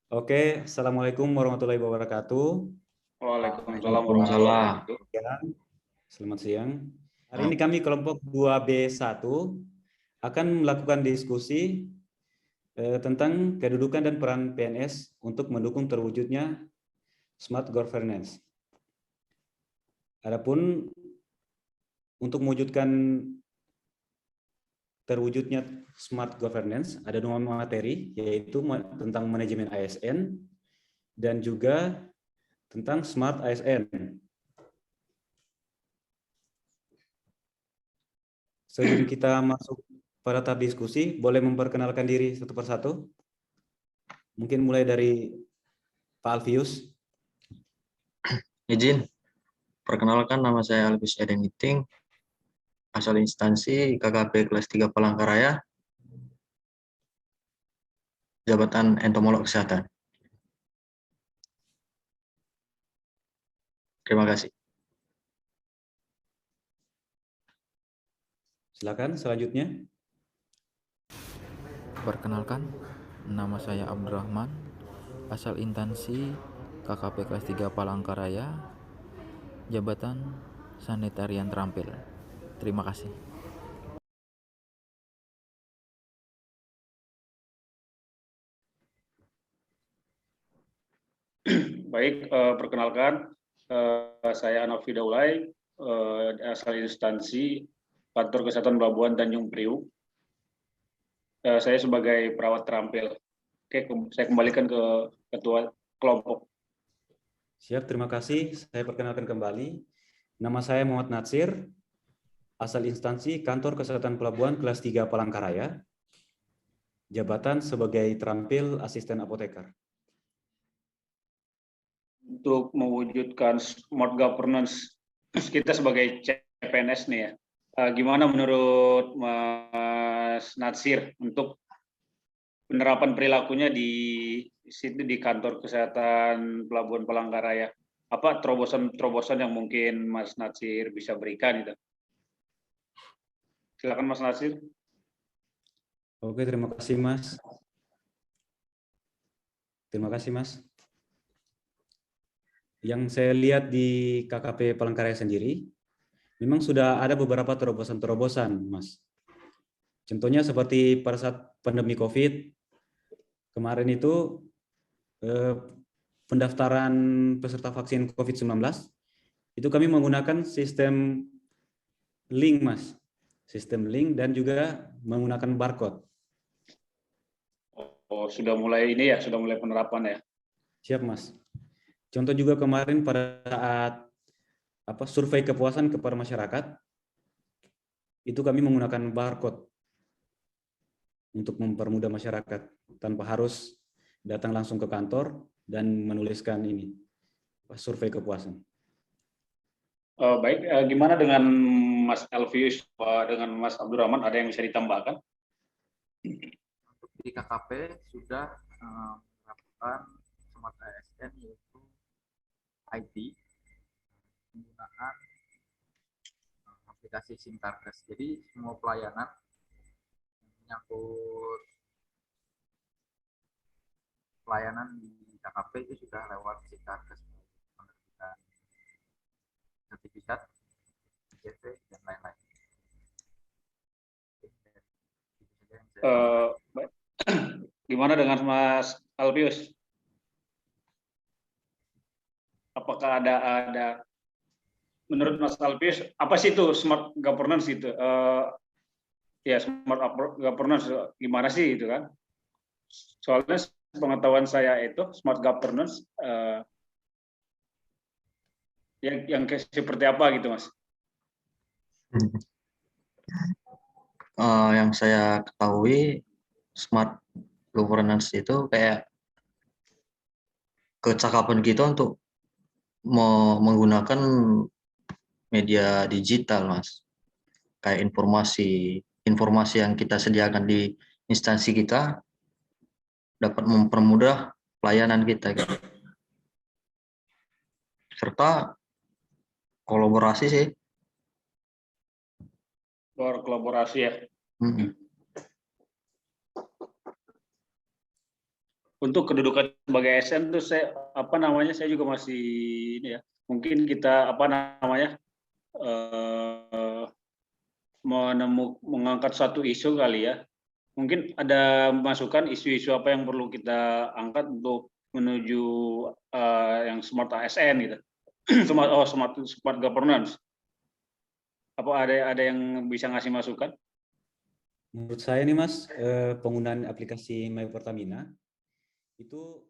Oke, Assalamualaikum warahmatullahi wabarakatuh. Waalaikumsalam Waalaikumsalam. warahmatullahi wabarakatuh. Ya, selamat siang. Hari ini kami kelompok 2B1 akan melakukan diskusi tentang kedudukan dan peran PNS untuk mendukung terwujudnya smart governance. Adapun untuk mewujudkan terwujudnya smart governance ada 2 materi, yaitu tentang manajemen ASN dan juga tentang smart ASN. Sebelum kita masuk pada tahap diskusi, boleh memperkenalkan diri satu persatu? Mungkin mulai dari Pak Alfius. Izin, perkenalkan nama saya Alvis Edeniting, asal instansi KKP kelas 3 Palangkaraya, jabatan entomolog kesehatan. Terima kasih. Silakan selanjutnya. Perkenalkan, nama saya Abdurrahman, asal instansi KKP kelas 3 Palangkaraya, jabatan sanitarian terampil. Terima kasih. Baik, perkenalkan, saya Anofi Daulay, asal instansi Kantor Kesehatan Pelabuhan Tanjung Priuk. Saya sebagai perawat terampil. Oke, saya kembalikan ke ketua kelompok. Siap, terima kasih. Saya perkenalkan kembali. Nama saya Muhammad Natsir, asal instansi Kantor Kesehatan Pelabuhan kelas 3 Palangkaraya, jabatan sebagai terampil asisten apoteker. Untuk mewujudkan smart governance kita sebagai CPNS nih ya, gimana menurut Mas Natsir untuk penerapan perilakunya di situ di Kantor Kesehatan Pelabuhan Palangkaraya? Apa terobosan-terobosan yang mungkin Mas Natsir bisa berikan itu? Silakan Mas Natsir. Oke, terima kasih Mas. Terima kasih Mas. Yang saya lihat di KKP Palangkaraya sendiri, memang sudah ada beberapa terobosan-terobosan, Mas. Contohnya seperti pada saat pandemi COVID, kemarin itu pendaftaran peserta vaksin COVID-19, itu kami menggunakan sistem link, Mas. Sistem link dan juga menggunakan barcode. Oh, sudah mulai ini ya, sudah mulai penerapan ya. Siap, Mas. Contoh juga kemarin pada saat survei kepuasan kepada masyarakat, itu kami menggunakan barcode untuk mempermudah masyarakat tanpa harus datang langsung ke kantor dan menuliskan ini survei kepuasan. Baik, gimana dengan Mas Elvius, dengan Mas Abdurrahman, ada yang bisa ditambahkan? Untuk di KKP sudah menerapkan smart ASN, yaitu IT, penggunaan aplikasi Sintarkes. Jadi semua pelayanan menyangkut pelayanan di KKP itu sudah lewat Sintarkes, penerbitan sertifikat, ICT, dan lain-lain. Gimana dengan Mas Alvius? Apakah ada menurut Mas Alvius apa sih itu smart governance itu? Ya, smart governance gimana sih itu kan? Soalnya pengetahuan saya itu smart governance yang seperti apa gitu, Mas? Yang saya ketahui, smart governance itu kayak kecakapan kita untuk menggunakan media digital, Mas. Kayak informasi yang kita sediakan di instansi kita dapat mempermudah pelayanan kita, gitu. Serta kolaborasi sih. Kolaborasi ya. untuk kedudukan sebagai ASN tuh saya apa namanya saya juga masih ini ya. Mungkin kita apa namanya mengangkat satu isu kali ya. Mungkin ada masukan isu-isu apa yang perlu kita angkat untuk menuju yang smart ASN gitu. smart governance. Apa ada yang bisa ngasih masukan? Menurut saya nih Mas, penggunaan aplikasi My Pertamina itu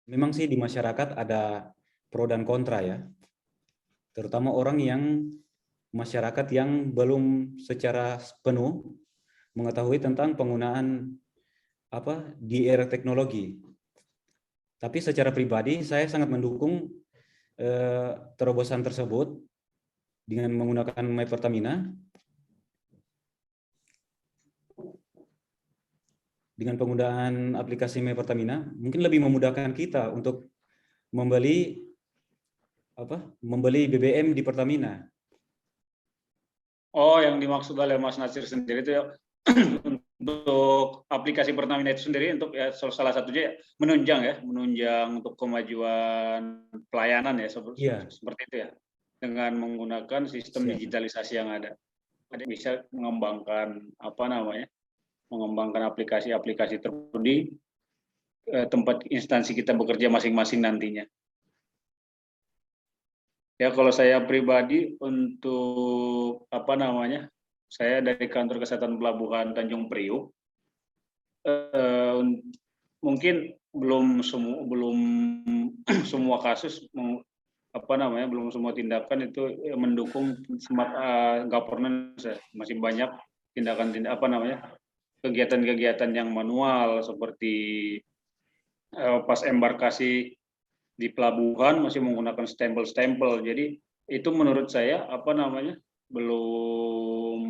memang sih di masyarakat ada pro dan kontra ya. Terutama orang yang masyarakat yang belum secara penuh mengetahui tentang penggunaan di era teknologi. Tapi secara pribadi saya sangat mendukung terobosan tersebut dengan menggunakan My Pertamina. Dengan penggunaan aplikasi My Pertamina mungkin lebih memudahkan kita untuk membeli BBM di Pertamina. Oh, yang dimaksud oleh Mas Nasir sendiri itu ya, untuk aplikasi Pertamina itu sendiri untuk ya salah satunya menunjang untuk kemajuan pelayanan ya seperti itu ya, dengan menggunakan sistem digitalisasi yang ada. Ada bisa mengembangkan mengembangkan aplikasi-aplikasi tertentu di tempat instansi kita bekerja masing-masing nantinya. Ya kalau saya pribadi untuk saya dari kantor kesehatan pelabuhan Tanjung Priuk, mungkin belum semua kasus belum semua tindakan itu mendukung smart governance ya. Masih banyak kegiatan-kegiatan yang manual seperti pas embarkasi di pelabuhan masih menggunakan stempel-stempel. Jadi itu menurut saya belum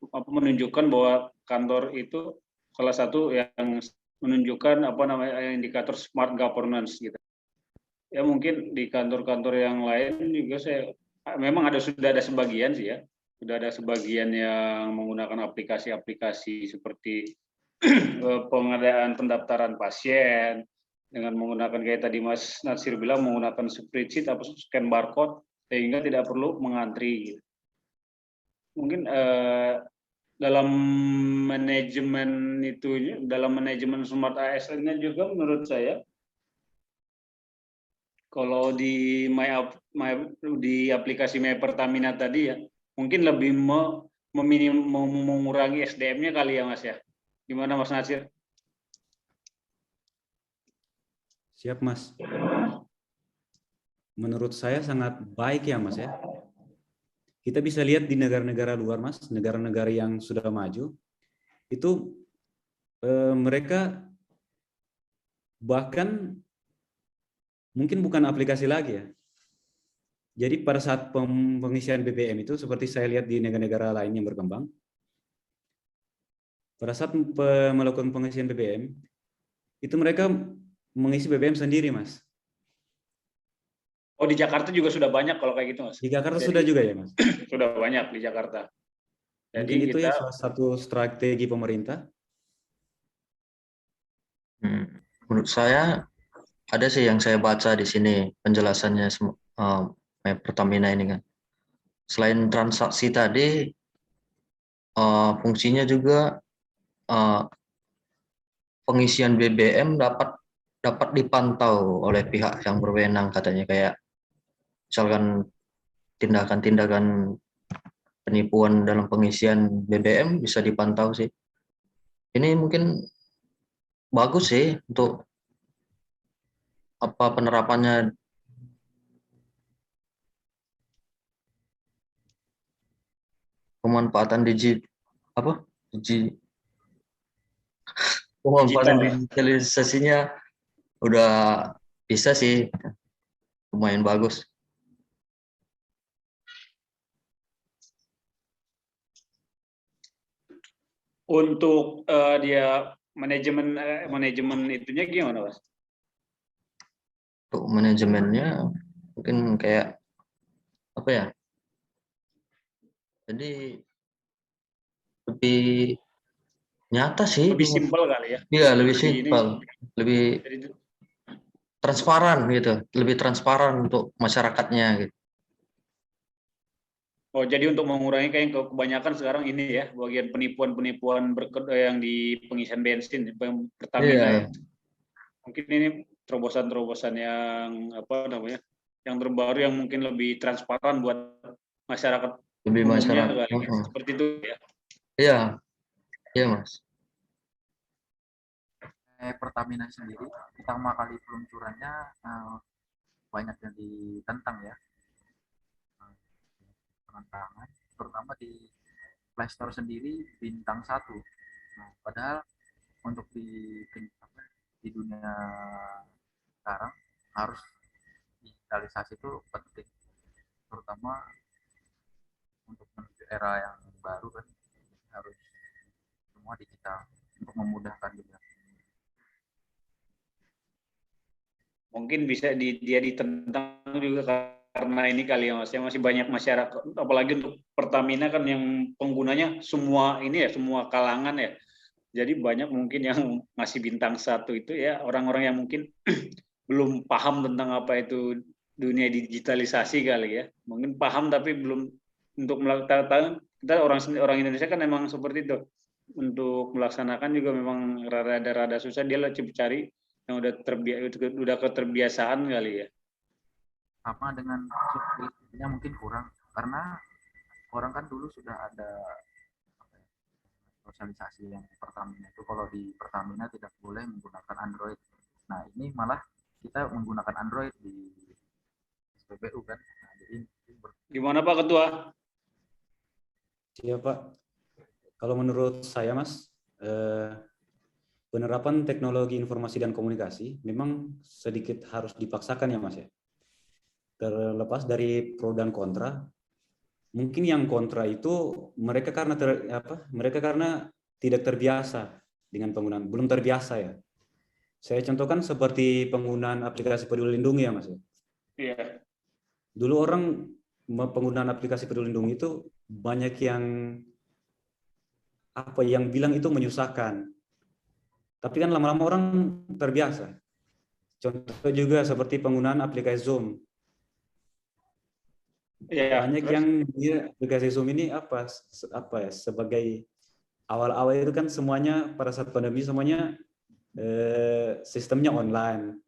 menunjukkan bahwa kantor itu salah satu yang menunjukkan indikator smart governance gitu. Ya mungkin di kantor-kantor yang lain juga memang sudah ada sebagian sih ya. Sudah ada sebagian yang menggunakan aplikasi-aplikasi seperti pengadaan pendaftaran pasien dengan menggunakan kayak tadi Mas Nasir bilang menggunakan spreadsheet atau scan barcode sehingga tidak perlu mengantri. Mungkin dalam manajemen smart ASN-nya juga menurut saya kalau di aplikasi My Pertamina tadi ya mungkin lebih mengurangi SDM-nya kali ya Mas ya. Gimana Mas Nasir? Siap Mas. Menurut saya sangat baik ya Mas ya. Kita bisa lihat di negara-negara luar Mas, negara-negara yang sudah maju, itu mereka bahkan mungkin bukan aplikasi lagi ya. Jadi pada saat pengisian BBM itu seperti saya lihat di negara-negara lain yang berkembang, pada saat melakukan pengisian BBM, itu mereka mengisi BBM sendiri, Mas. Oh, di Jakarta juga sudah banyak kalau kayak gitu, Mas? Di Jakarta sudah juga ya, Mas? Sudah banyak di Jakarta. Jadi mungkin itu ya salah satu strategi pemerintah. Menurut saya, ada sih yang saya baca di sini penjelasannya Pertamina ini kan. Selain transaksi tadi, fungsinya juga pengisian BBM dapat dipantau oleh pihak yang berwenang katanya, kayak misalkan tindakan-tindakan penipuan dalam pengisian BBM bisa dipantau sih. Ini mungkin bagus sih untuk penerapannya. Pemanfaatan pemanfaatan digitalisasinya udah bisa sih, lumayan bagus. Untuk dia manajemen itunya gimana, Mas? Untuk manajemennya mungkin kayak apa ya? Jadi lebih Nyata sih. Lebih simpel kali ya. Iya, lebih Jadi ini simpel, lebih jadi transparan gitu, lebih transparan untuk masyarakatnya gitu. oh, jadi untuk mengurangi kayak kebanyakan sekarang ini ya, bagian penipuan-penipuan yang di pengisian bensin Pertamina ya. Iya, Mungkin ini terobosan-terobosan yang apa namanya, yang terbaru yang mungkin lebih transparan buat masyarakat lebih umumnya masyarakat. kali ya. Seperti itu ya. Iya, iya Mas. Pertamina sendiri pertama kali peluncurannya banyak yang ditentang ya, penentangan terutama di Play Store sendiri bintang 1. Nah, padahal untuk di dunia sekarang harus digitalisasi itu penting, terutama untuk menuju era yang baru kan, harus semua digital untuk memudahkan juga. Mungkin bisa dia ditentang juga karena ini kali ya Mas, ya masih banyak masyarakat, apalagi untuk Pertamina kan yang penggunanya semua ini ya, semua kalangan ya. Jadi banyak mungkin yang masih bintang 1 itu ya orang-orang yang mungkin belum paham tentang apa itu dunia digitalisasi kali ya. Mungkin paham tapi belum untuk melakukan. Kita orang Indonesia kan memang seperti itu. Untuk melaksanakan juga memang rada susah, dia lah cari yang udah keterbiasaan kali ya. Sama dengan subscribe-nya mungkin kurang karena orang kan dulu sudah ada sosialisasi yang Pertamina itu, kalau di Pertamina tidak boleh menggunakan Android. Nah ini malah kita menggunakan Android di SPBU kan. Nah, jadi Gimana Pak Ketua? Iya Pak. Kalau menurut saya Mas, penerapan teknologi informasi dan komunikasi memang sedikit harus dipaksakan ya Mas ya. Terlepas dari pro dan kontra, mungkin yang kontra itu mereka karena tidak terbiasa dengan penggunaan, belum terbiasa ya. Saya contohkan seperti penggunaan aplikasi Peduli Lindungi ya Mas. Iya. Dulu orang penggunaan aplikasi Peduli Lindungi itu banyak yang bilang itu menyusahkan. Tapi kan lama-lama orang terbiasa. Contoh juga seperti penggunaan aplikasi Zoom. Iya, Banyak terus? yang dia aplikasi Zoom ini sebagai awal-awal itu kan semuanya pada saat pandemi semuanya sistemnya online.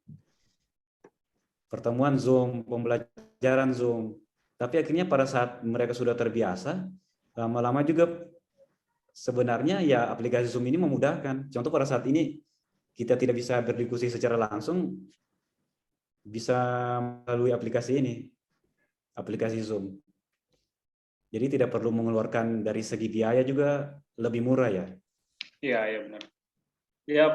Pertemuan Zoom, pembelajaran Zoom. Tapi akhirnya pada saat mereka sudah terbiasa, lama-lama juga sebenarnya ya aplikasi Zoom ini memudahkan. Contoh pada saat ini kita tidak bisa berdiskusi secara langsung, bisa melalui aplikasi ini, aplikasi Zoom. Jadi tidak perlu mengeluarkan dari segi biaya juga lebih murah ya. Iya, iya benar. Ya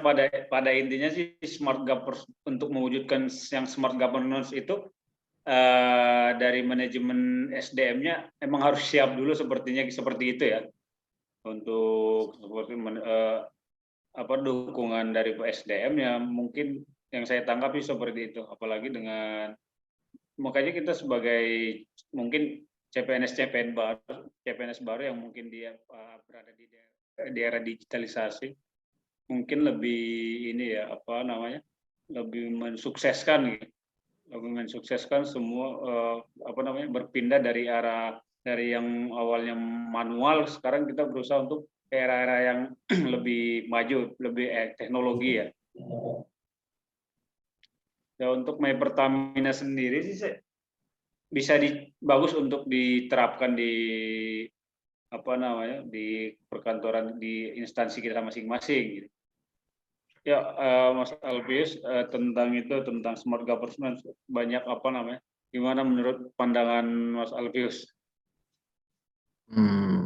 pada intinya sih smart governance, untuk mewujudkan yang smart governance itu dari manajemen SDM-nya emang harus siap dulu sepertinya seperti itu ya. Untuk seperti dukungan dari SDM ya mungkin yang saya tangkap seperti itu, apalagi dengan makanya kita sebagai mungkin CPNS baru yang mungkin dia berada di era digitalisasi, mungkin lebih ini ya lebih mensukseskan gitu. Lebih mensukseskan semua berpindah dari yang awalnya manual, sekarang kita berusaha untuk ke era-era yang lebih maju, lebih teknologi ya. Ya untuk My Pertamina sendiri sih bisa bagus untuk diterapkan di di perkantoran, di instansi kita masing-masing gitu. Ya Mas Alfius, tentang smart government banyak gimana menurut pandangan Mas Alfius?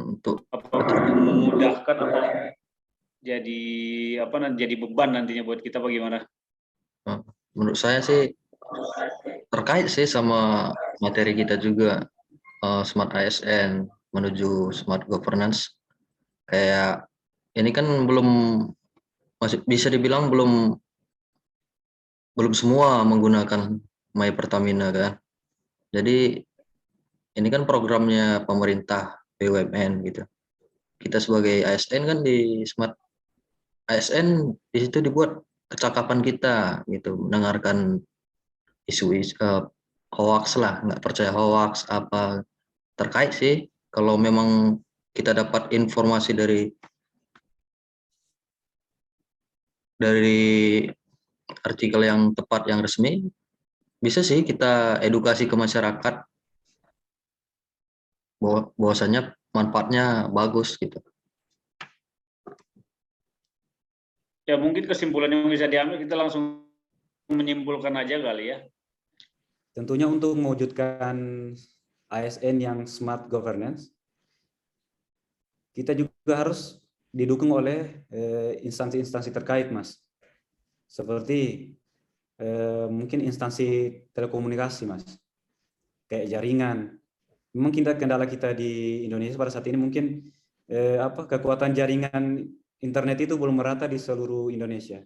Untuk Memudahkan atau jadi beban nantinya buat kita bagaimana? menurut saya sih terkait sih sama materi kita juga, smart ASN menuju smart governance. Kayak ini kan masih bisa dibilang belum semua menggunakan My Pertamina kan. Jadi ini kan programnya pemerintah BUMN gitu. Kita sebagai ASN kan di smart ASN di situ dibuat kecakapan kita gitu, mendengarkan isu-isu hoax lah, nggak percaya hoax apa terkait sih. Kalau memang kita dapat informasi dari artikel yang tepat yang resmi, bisa sih kita edukasi ke masyarakat bahwasanya manfaatnya bagus gitu. Ya mungkin kesimpulan yang bisa diambil kita langsung menyimpulkan aja kali ya. Tentunya untuk mewujudkan ASN yang smart governance, kita juga harus didukung oleh instansi-instansi terkait, Mas. Seperti mungkin instansi telekomunikasi, Mas. Kayak jaringan. Memang kendala kita di Indonesia pada saat ini mungkin kekuatan jaringan internet itu belum merata di seluruh Indonesia.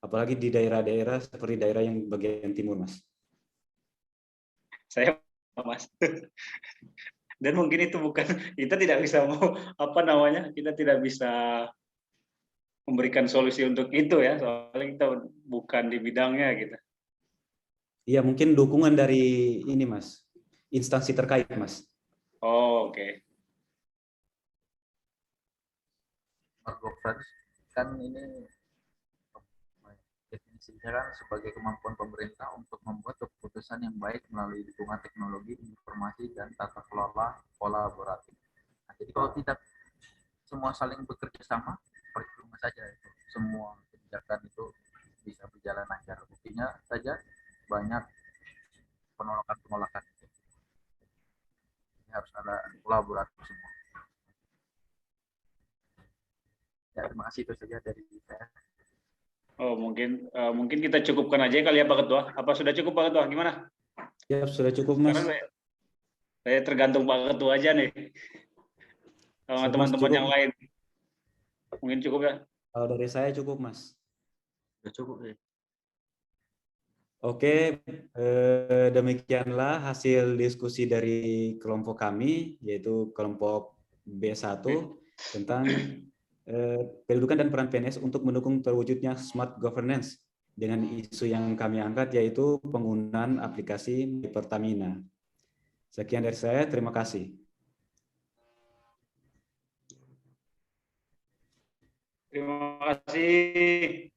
Apalagi di daerah-daerah seperti daerah yang bagian timur, Mas. Saya Mas. Dan mungkin itu bukan, kita tidak bisa kita tidak bisa memberikan solusi untuk itu ya, soalnya kita bukan di bidangnya gitu. Iya, mungkin dukungan dari ini, Mas, instansi terkait, Mas. Oh, oke. Smart governance kan ini definisinya kan sebagai kemampuan pemerintah untuk membuat keputusan yang baik melalui dukungan teknologi, informasi, dan tata kelola kolaboratif. Nah, jadi kalau tidak semua saling bekerja sama, percuma saja itu. Semua kebijakan itu bisa berjalan lancar. Buktinya saja banyak penolakan-penolakan. Ini harus ada kolaborasi semua. Ya, terima kasih, itu saja dari saya. Oh, mungkin kita cukupkan aja kali ya Pak Ketua. Apa sudah cukup Pak Ketua? Gimana? Ya, sudah cukup, Mas. Karena saya tergantung Pak Ketua aja nih. Sama teman-teman yang lain. Mungkin cukup ya. Kalau dari saya cukup, Mas. Sudah cukup sih. Oke, demikianlah hasil diskusi dari kelompok kami, yaitu kelompok B1 tentang kedudukan dan peran PNS untuk mendukung terwujudnya smart governance dengan isu yang kami angkat, yaitu penggunaan aplikasi Pertamina. Sekian dari saya, terima kasih. Terima kasih.